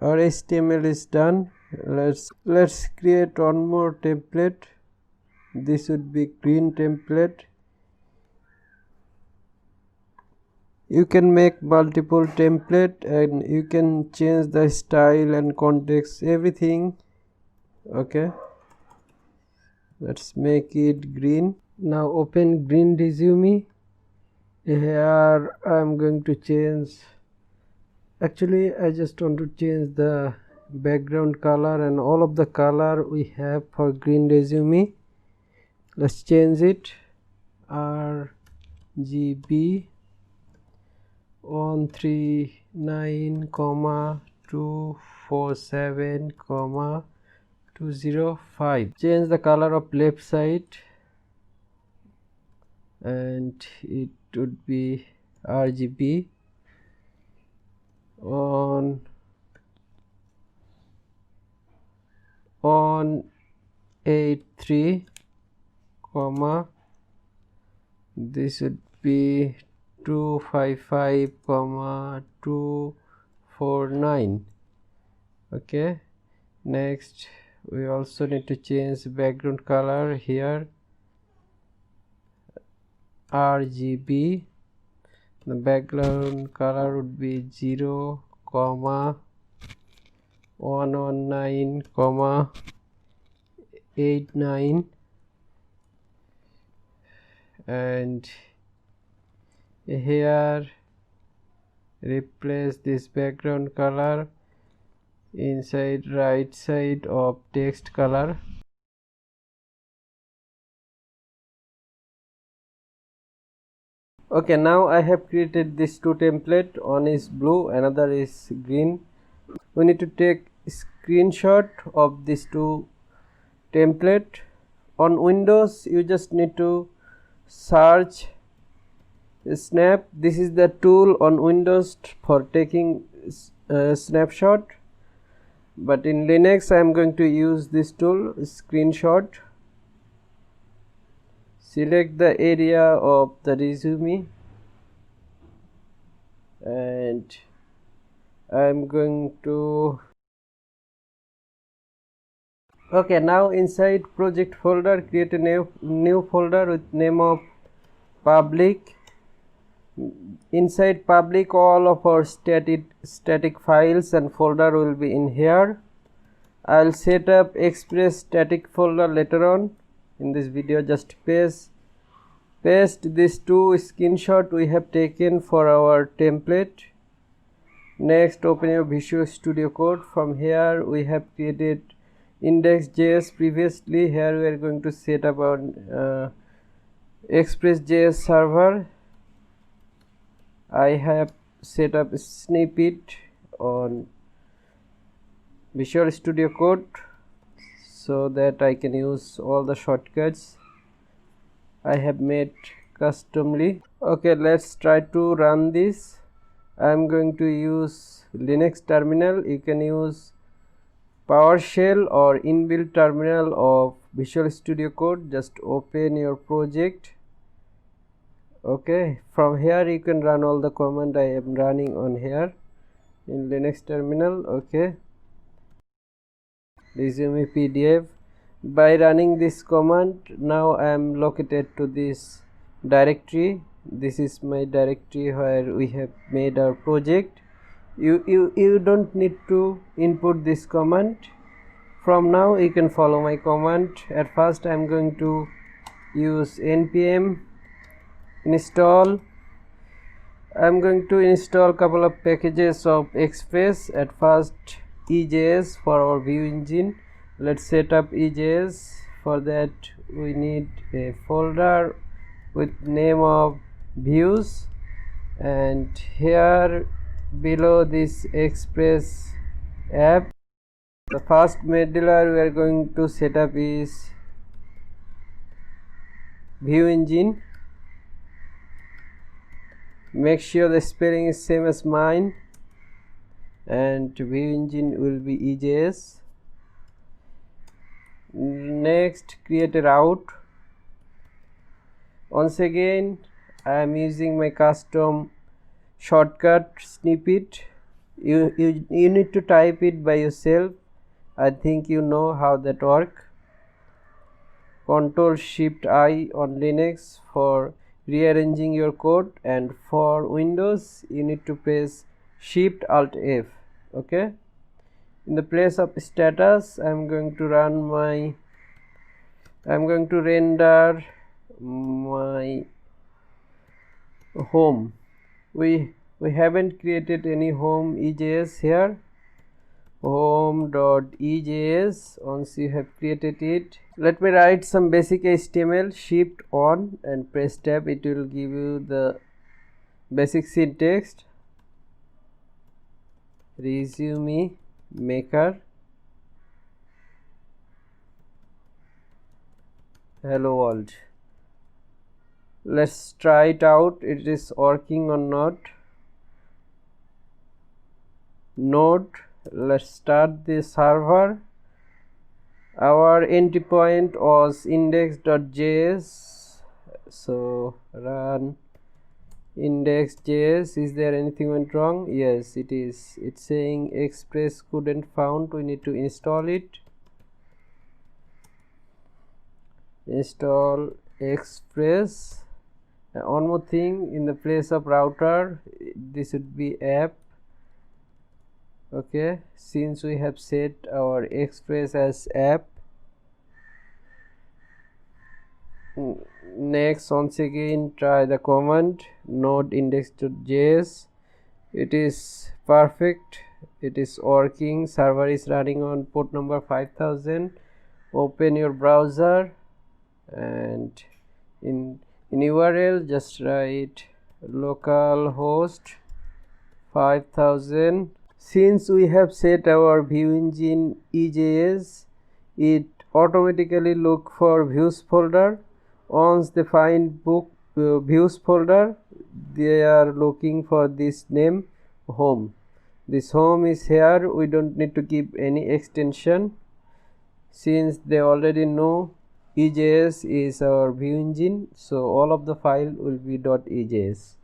our HTML is done. Let's create one more template. This would be green template. You can make multiple template and you can change the style and context, everything. Okay, let's make it green. Now open green resume. Here I'm going to change, actually I just want to change the background color and all of the color we have for green resume. Let's change it RGB 139,247,205. Change the color of left side and it would be RGB on 183, this would be 255, 249. Okay, next we also need to change background color here, RGB. The background color would be 0, 119, 89, and here replace this background color inside right side of text color. Okay, now I have created these two templates. One is blue, another is green. We need to take screenshot of these two template. On Windows you just need to search snap. This is the tool on Windows for taking snapshot, but in Linux I am going to use this tool, screenshot. Select the area of the resume and I am going to, okay, now inside project folder create a new folder with name of public. Inside public all of our static files and folder will be in here. I'll set up express static folder later on in this video. Just paste these two screenshot we have taken for our template. Next, open your Visual Studio Code. From here we have created index.js previously. Here we are going to set up our express.js server. I have set up a snippet on Visual Studio Code so that I can use all the shortcuts I have made customly. Okay, let's try to run this. I am going to use Linux terminal. You can use PowerShell or inbuilt terminal of Visual Studio Code. Just open your project. Okay, from here you can run all the command I am running on here in Linux terminal. Okay, resume PDF. By running this command, now I am located to this directory. This is my directory where we have made our project. You don't need to input this command. From now you can follow my command. At first I am going to use npm install. I am going to install couple of packages of Express. At first EJS for our view engine. Let's set up EJS. For that we need a folder with name of views, and here below this Express app, the first modular we are going to set up is view engine. Make sure the spelling is same as mine, and view engine will be EJS. Next, create a route. Once again I am using my custom shortcut snippet. You need to type it by yourself. I think you know how that work. Ctrl Shift I on Linux for rearranging your code, and for Windows you need to press Shift Alt F. Okay, in the place of status I'm going to render my home. We haven't created any home EJS here. Home.ejs. Once you have created it, let me write some basic HTML. Shift on and press tab, it will give you the basic syntax. Resume maker, hello world. Let's try it out, it is working or not. Node, let's start the server. Our entry point was index.js, so run index.js. Is there anything went wrong? Yes, it is. It's saying express couldn't found. We need to install it. Install express. One more thing, in the place of router this would be app. Okay, since we have set our express as app, next once again try the command node index.js. It is perfect, it is working. Server is running on port number 5000. Open your browser and in URL just write localhost 5000. Since we have set our view engine EJS, it automatically look for views folder. Once they find book views folder, they are looking for this name home. This home is here. We don't need to give any extension since they already know EJS is our view engine, so all of the file will be .ejs.